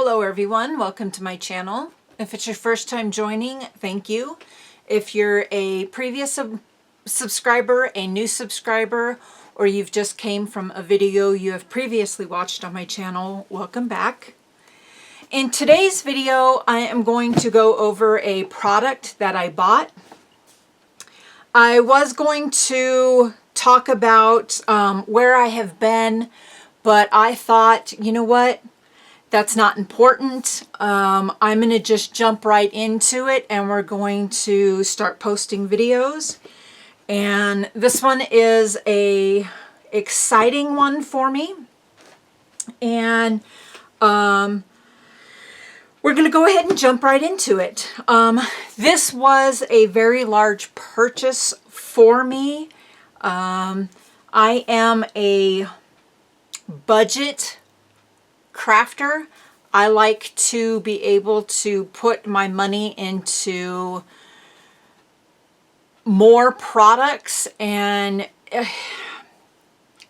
Hello everyone, welcome to my channel. If it's your first time joining, thank you. If you're a previous subscriber, a new subscriber, or you've just came from a video you have previously watched on my channel, welcome back. In today's video, I am going to go over a product that I bought. I was going to talk about where I have been, but I thought, you know what? That's not important. I'm going to just jump right into it and we're going to start posting videos. And this one is a exciting one for me. And we're going to go ahead and jump right into it. This was a very large purchase for me. I am a budget crafter. I like to be able to put my money into more products, and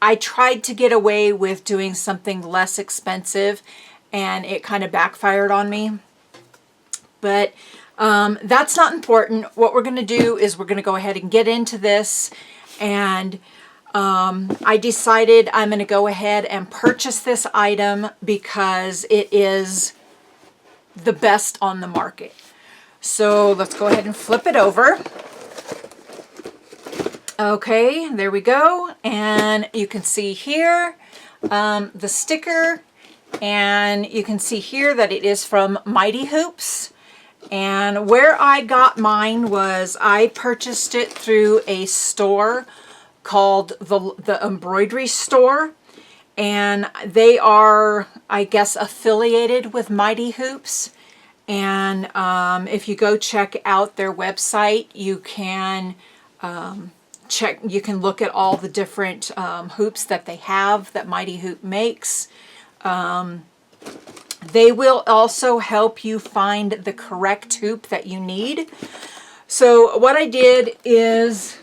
I tried to get away with doing something less expensive and it kind of backfired on me. But that's not important. What we're going to do is we're going to go ahead and get into this, and I decided I'm going to go ahead and purchase this item because it is the best on the market. So let's go ahead and flip it over. Okay, there we go. And you can see here the sticker, and you can see here that it is from Mighty Hoops. And where I got mine was I purchased it through a store called the Embroidery Store, and they are, I guess, affiliated with Mighty Hoops. And if you go check out their website, you can look at all the different hoops that they have that Mighty Hoop makes. They will also help you find the correct hoop that you need. So what I did is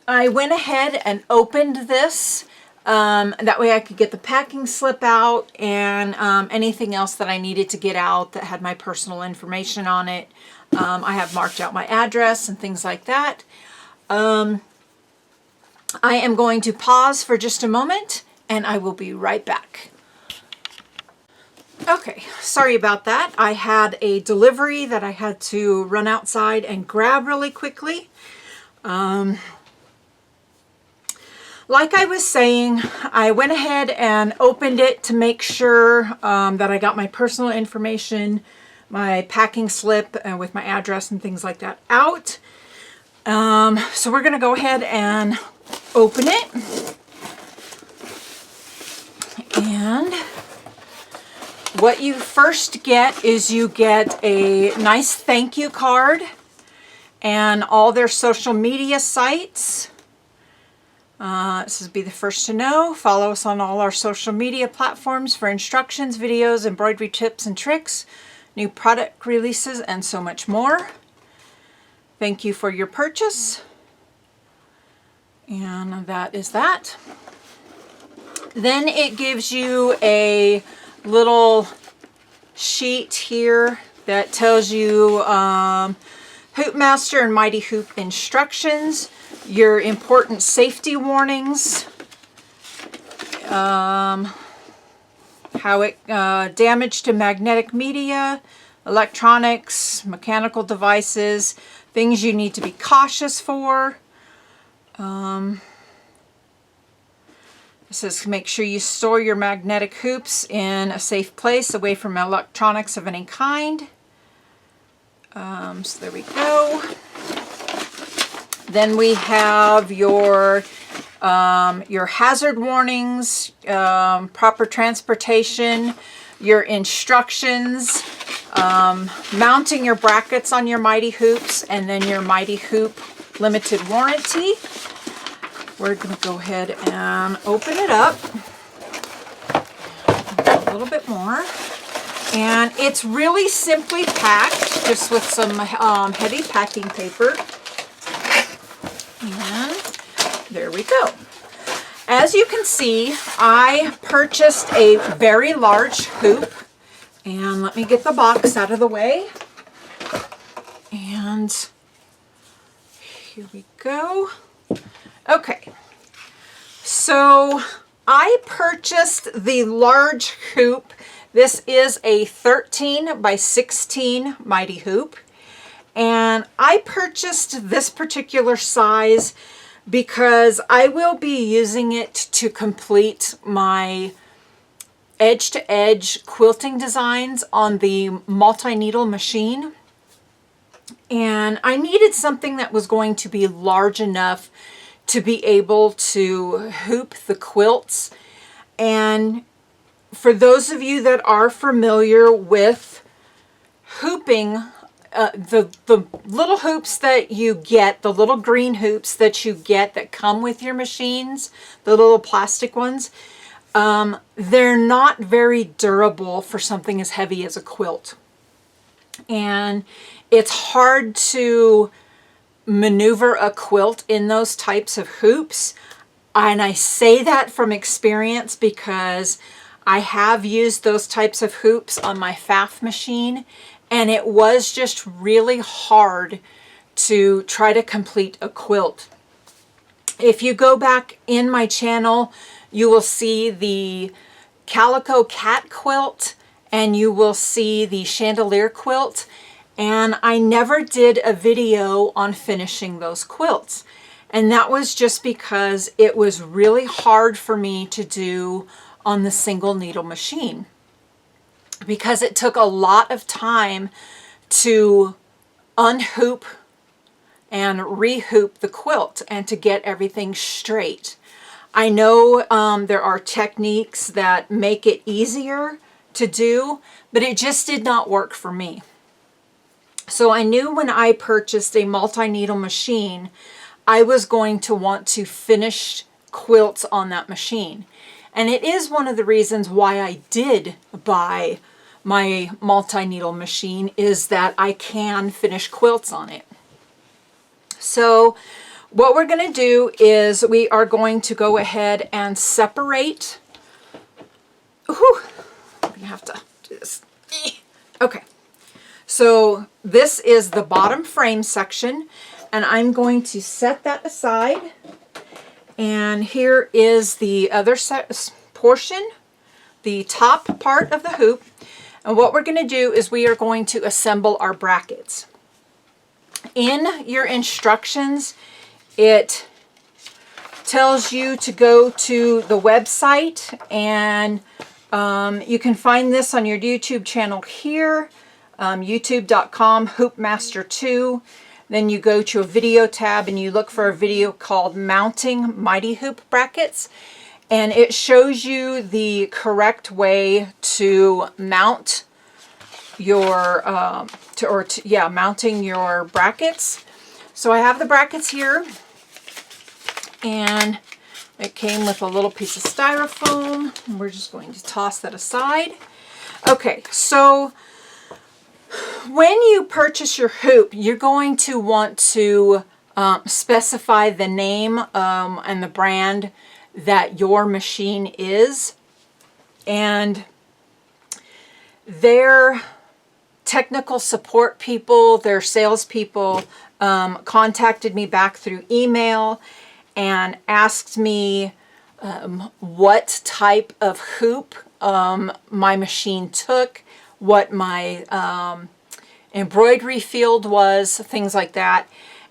I went ahead and opened this. That way I could get the packing slip out and anything else that I needed to get out that had my personal information on it. I have marked out my address and things like that. I am going to pause for just a moment and I will be right back. Okay, sorry about that. I had a delivery that I had to run outside and grab really quickly. Like I was saying, I went ahead and opened it to make sure that I got my personal information, my packing slip with my address and things like that out. So we're going to go ahead and open it. And what you first get is you get a nice thank you card and all their social media sites. This is be the first to know. Follow us on all our social media platforms for instructions, videos, embroidery tips and tricks, new product releases, and so much more. Thank you for your purchase. And that is that. Then it gives you a little sheet here that tells you Hoopmaster and Mighty Hoop instructions, your important safety warnings, how it damage to magnetic media, electronics, mechanical devices, things you need to be cautious for. It says make sure you store your magnetic hoops in a safe place away from electronics of any kind. So there we go. Then we have your hazard warnings, proper transportation, your instructions, mounting your brackets on your Mighty Hoops, and then your Mighty Hoop limited warranty. We're going to go ahead and open it up a little bit more. And it's really simply packed, just with some heavy packing paper. And there we go. As you can see, I purchased a very large hoop. And let me get the box out of the way. And here we go. Okay, so I purchased the large hoop. This is a 13 by 16 mighty hoop. And I purchased this particular size because I will be using it to complete my edge-to-edge quilting designs on the multi-needle machine. And I needed something that was going to be large enough to be able to hoop the quilts. And for those of you that are familiar with hooping, the little hoops that you get, the little green hoops that you get that come with your machines, the little plastic ones, they're not very durable for something as heavy as a quilt. And it's hard to maneuver a quilt in those types of hoops. And I say that from experience because I have used those types of hoops on my FAF machine, and it was just really hard to try to complete a quilt. If you go back in my channel, you will see the calico cat quilt and you will see the chandelier quilt. And I never did a video on finishing those quilts. And that was just because it was really hard for me to do on the single needle machine, because it took a lot of time to unhoop and rehoop the quilt and to get everything straight. I know there are techniques that make it easier to do, but it just did not work for me. So I knew when I purchased a multi-needle machine, I was going to want to finish quilts on that machine. And it is one of the reasons why I did buy my multi-needle machine, is that I can finish quilts on it. So what we're going to do is we are going to go ahead and separate. Ooh, I'm going to have to do this. Okay. So this is the bottom frame section, and I'm going to set that aside. And here is the other portion, the top part of the hoop. And what we're going to do is we are going to assemble our brackets. In your instructions, it tells you to go to the website, and you can find this on your YouTube channel here, youtube.com hoopmaster2. Then you go to a video tab and you look for a video called Mounting Mighty Hoop Brackets, and it shows you the correct way to mount your mounting your brackets. So I have the brackets here, and it came with a little piece of styrofoam, and we're just going to toss that aside. Okay, so when you purchase your hoop, you're going to want to specify the name and the brand that your machine is. And their technical support people, their salespeople, contacted me back through email and asked me what type of hoop my machine took, what my embroidery field was, things like that.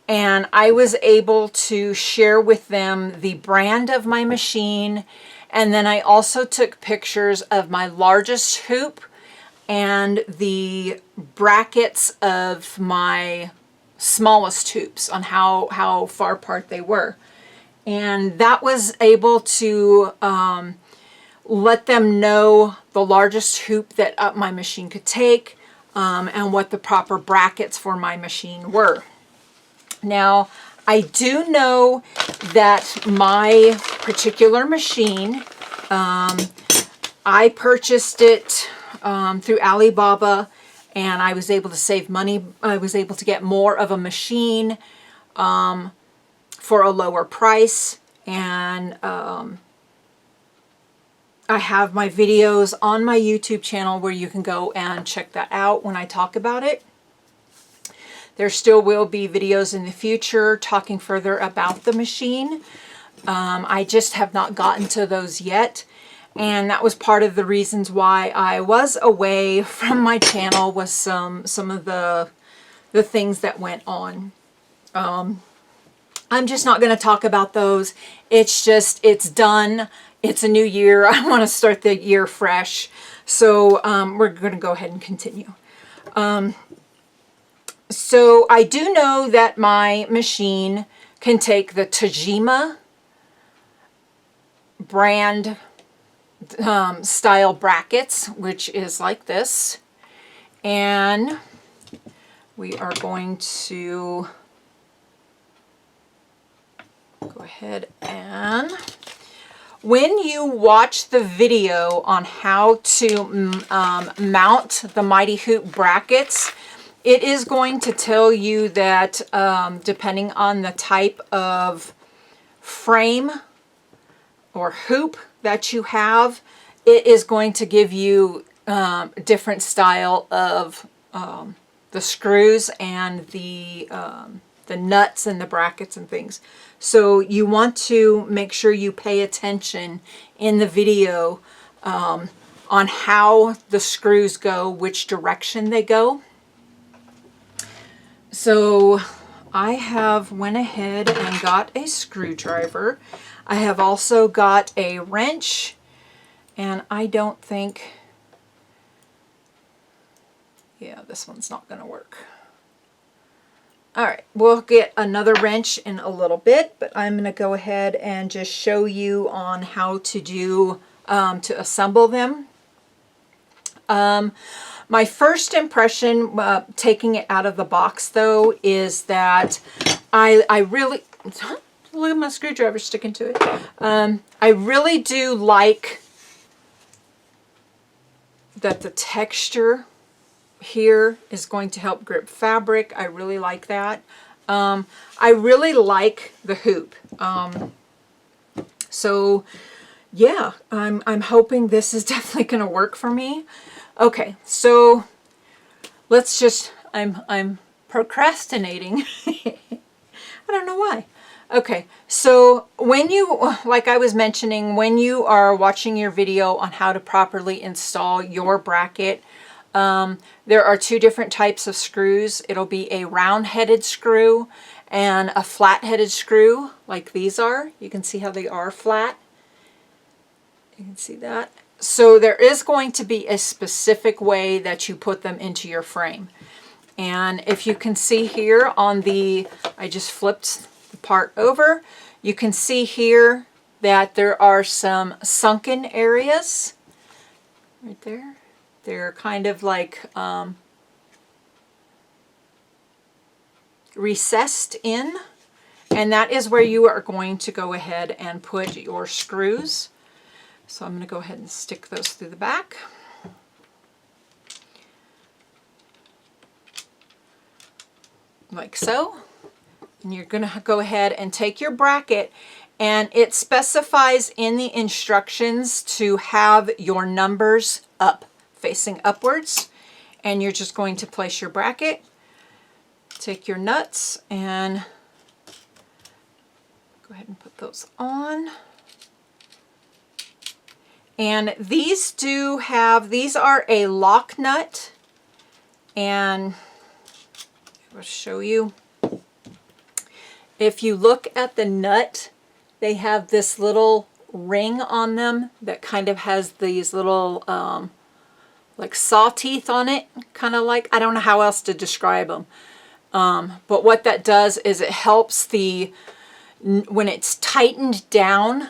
And I was able to share with them the brand of my machine. And then I also took pictures of my largest hoop and the brackets of my smallest hoops on how far apart they were. And that was able to let them know the largest hoop that my machine could take, and what the proper brackets for my machine were. Now, I do know that my particular machine, I purchased it through Alibaba, and I was able to save money. I was able to get more of a machine for a lower price, and I have my videos on my YouTube channel where you can go and check that out when I talk about it. There still will be videos in the future talking further about the machine. I just have not gotten to those yet. And that was part of the reasons why I was away from my channel, was some of the things that went on. I'm just not going to talk about those. It's done. It's a new year. I want to start the year fresh. So we're going to go ahead and continue. So I do know that my machine can take the Tajima brand style brackets, which is like this. And we are going to go ahead and, when you watch the video on how to mount the Mighty Hoop brackets, it is going to tell you that depending on the type of frame or hoop that you have, it is going to give you a different style of the screws and the nuts and the brackets and things. So you want to make sure you pay attention in the video on how the screws go, which direction they go. So I have went ahead and got a screwdriver. I have also got a wrench, and I don't think, yeah, this one's not going to work. All right, we'll get another wrench in a little bit, but I'm going to go ahead and just show you on how to do, to assemble them. My first impression, taking it out of the box though, is that I really, look at my screwdriver sticking to it. I really do like that the texture here is going to help grip fabric. I really like that. I really like the hoop. So yeah, I'm hoping this is definitely going to work for me. Okay, so let's just, I'm procrastinating. I don't know why. Okay, so when you, like I was mentioning, when you are watching your video on how to properly install your bracket, there are two different types of screws. It'll be a round-headed screw and a flat-headed screw, like these are. You can see how they are flat. You can see that. So there is going to be a specific way that you put them into your frame. And if you can see here on the, I just flipped the part over, you can see here that there are some sunken areas right there. They're kind of like recessed in, and that is where you are going to go ahead and put your screws. So I'm going to go ahead and stick those through the back. Like so. And you're going to go ahead and take your bracket, and it specifies in the instructions to have your numbers up, facing upwards. And you're just going to place your bracket, take your nuts, and go ahead and put those on. And these do have, these are a lock nut, and I'll show you. If you look at the nut, they have this little ring on them that kind of has these little like saw teeth on it, kind of like, I don't know how else to describe them. But what that does is it helps the, when it's tightened down,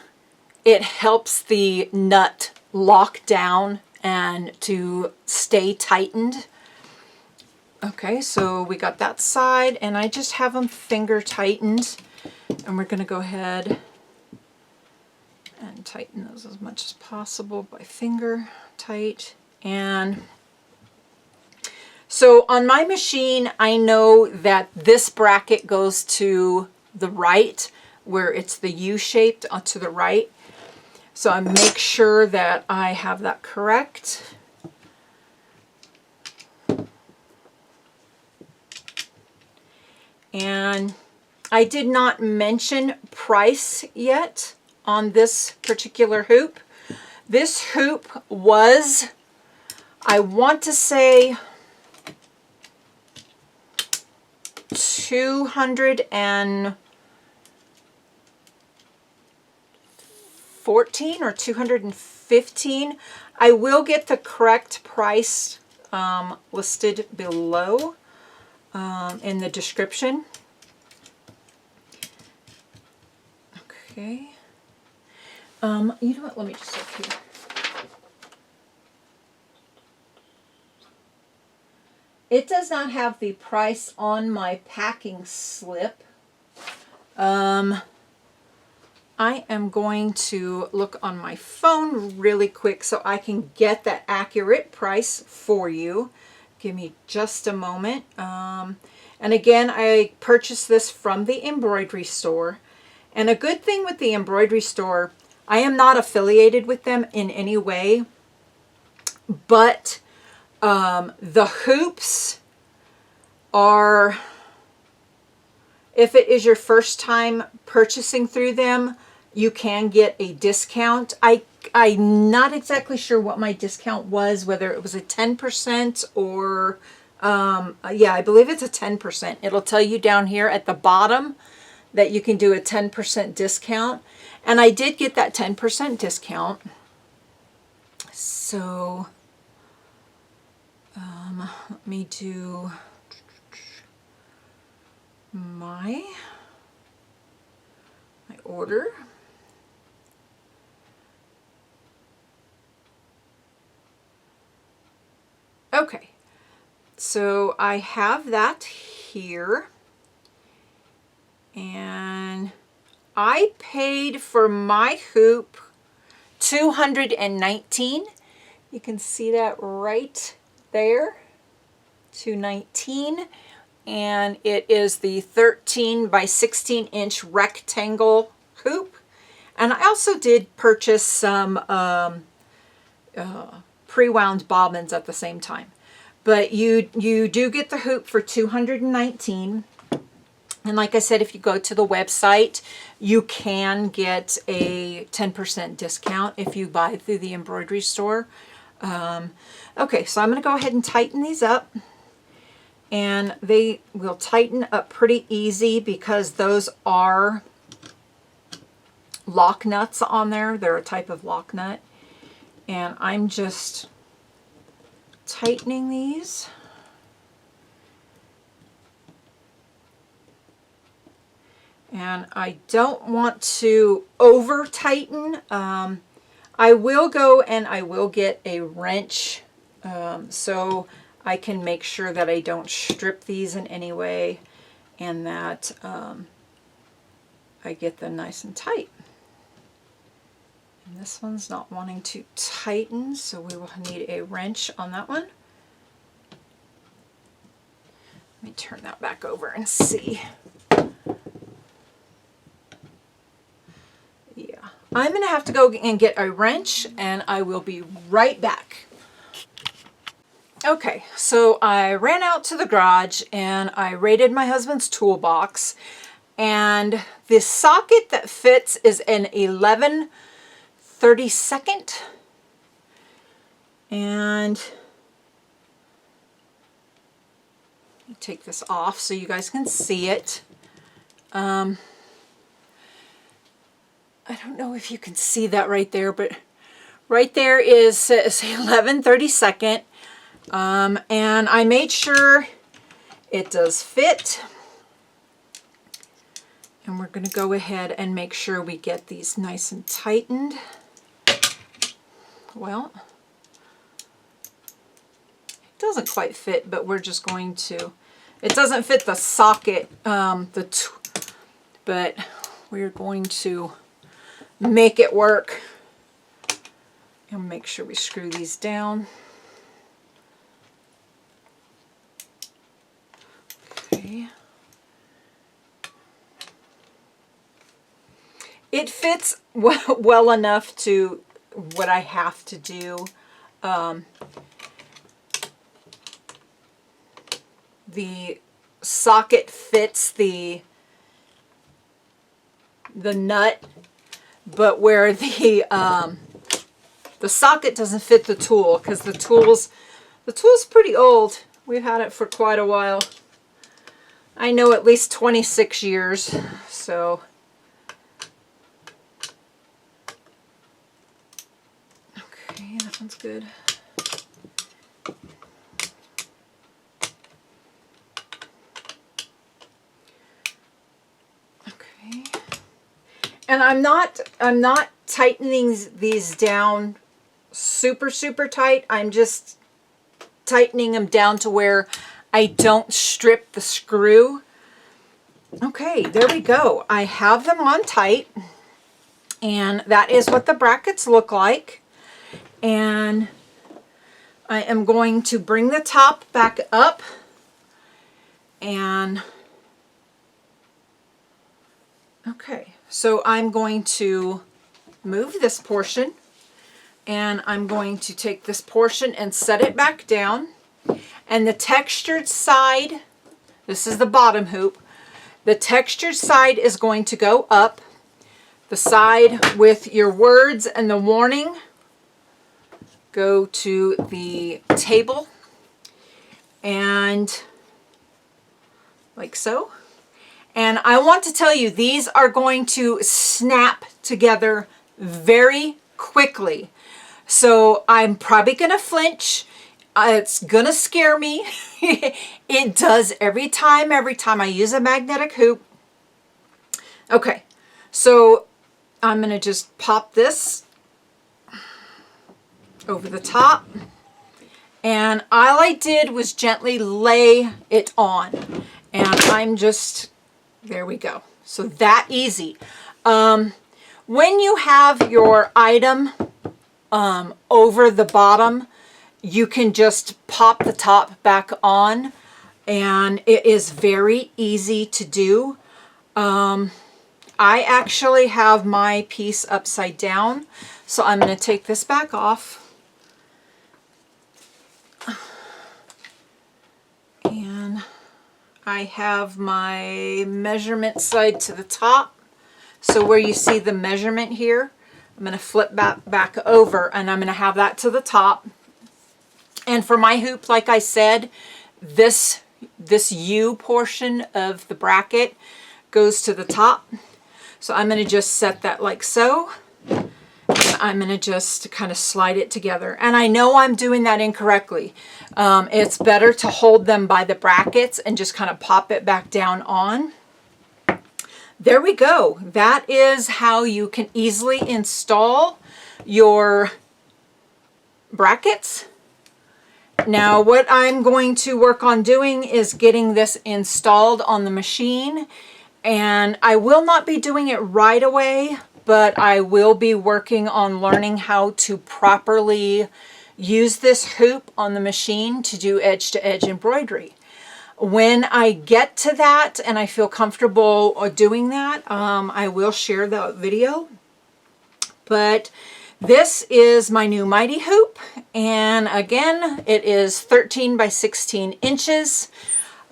it helps the nut lock down and to stay tightened. Okay, so we got that side, and I just have them finger tightened, and we're going to go ahead and tighten those as much as possible by finger tight. And so on my machine, I know that this bracket goes to the right, where it's the U-shaped to the right. So I make sure that I have that correct. And I did not mention price yet on this particular hoop. This hoop was, I want to say, $214 or $215. I will get the correct price listed below in the description. Okay. You know what? Let me just look here. It does not have the price on my packing slip. I am going to look on my phone really quick so I can get that accurate price for you. Give me just a moment. And again, I purchased this from the Embroidery Store. And a good thing with the Embroidery Store, I am not affiliated with them in any way, but the hoops are, if it is your first time purchasing through them, you can get a discount. I'm not exactly sure what my discount was, whether it was a 10% or, yeah, I believe it's a 10%. It'll tell you down here at the bottom that you can do a 10% discount. And I did get that 10% discount. So, let me do my order. Okay, so I have that here, and I paid for my hoop $219. You can see that right there, $219, and it is the 13 by 16 inch rectangle hoop. And I also did purchase some pre-wound bobbins at the same time. But you do get the hoop for $219. And like I said, if you go to the website, you can get a 10% discount if you buy through the Embroidery Store. Okay, so I'm going to go ahead and tighten these up. And they will tighten up pretty easy because those are lock nuts on there. They're a type of lock nut. And I'm just tightening these. And I don't want to over tighten. I will go and I will get a wrench so I can make sure that I don't strip these in any way and that I get them nice and tight. And this one's not wanting to tighten, so we will need a wrench on that one. Let me turn that back over and see. Yeah, I'm going to have to go and get a wrench, and I will be right back. Okay, so I ran out to the garage and I raided my husband's toolbox, and the socket that fits is an 11/32, and let me take this off so you guys can see it. I don't know if you can see that right there, but right there is 11/32. And I made sure it does fit. And we're going to go ahead and make sure we get these nice and tightened. Well, it doesn't quite fit, but we're just going to, it doesn't fit the socket, but we're going to make it work. And make sure we screw these down. Okay. it fits well enough to what I have to do. The socket fits the nut, but where the socket doesn't fit the tool, because the tool's pretty old. We've had it for quite a while. I know at least 26 years, so. Okay, that one's good. Okay. And I'm not tightening these down super tight. I'm just tightening them down to where I don't strip the screw. Okay, there we go. I have them on tight, and that is what the brackets look like. And I am going to bring the top back up, and okay, so I'm going to move this portion, and I'm going to take this portion and set it back down. And the textured side, this is the bottom hoop, the textured side is going to go up. The side with your words and the warning go to the table, and like so. And I want to tell you, these are going to snap together very quickly. So I'm probably going to flinch. It's going to scare me. It does every time I use a magnetic hoop. Okay, so I'm going to just pop this over the top. And all I did was gently lay it on. And I'm just, there we go. So that easy. When you have your item over the bottom, you can just pop the top back on, and it is very easy to do. I actually have my piece upside down, so I'm going to take this back off. And I have my measurement side to the top. So where you see the measurement here, I'm going to flip back over, and I'm going to have that to the top. And for my hoop, like I said, this U portion of the bracket goes to the top. So I'm going to just set that like so. And I'm going to just kind of slide it together. And I know I'm doing that incorrectly. It's better to hold them by the brackets and just kind of pop it back down on. There we go. That is how you can easily install your brackets. Now what I'm going to work on doing is getting this installed on the machine, and I will not be doing it right away, but I will be working on learning how to properly use this hoop on the machine to do edge-to-edge embroidery. When I get to that and I feel comfortable doing that, I will share the video. But this is my new Mighty hoop, and again, it is 13 by 16 inches,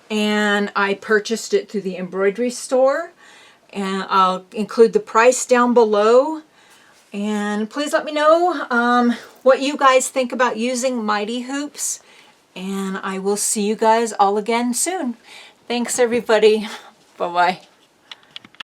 and I purchased it through the Embroidery Store, and I'll include the price down below. And please let me know what you guys think about using Mighty hoops, and I will see you guys all again soon. Thanks everybody. Bye-bye.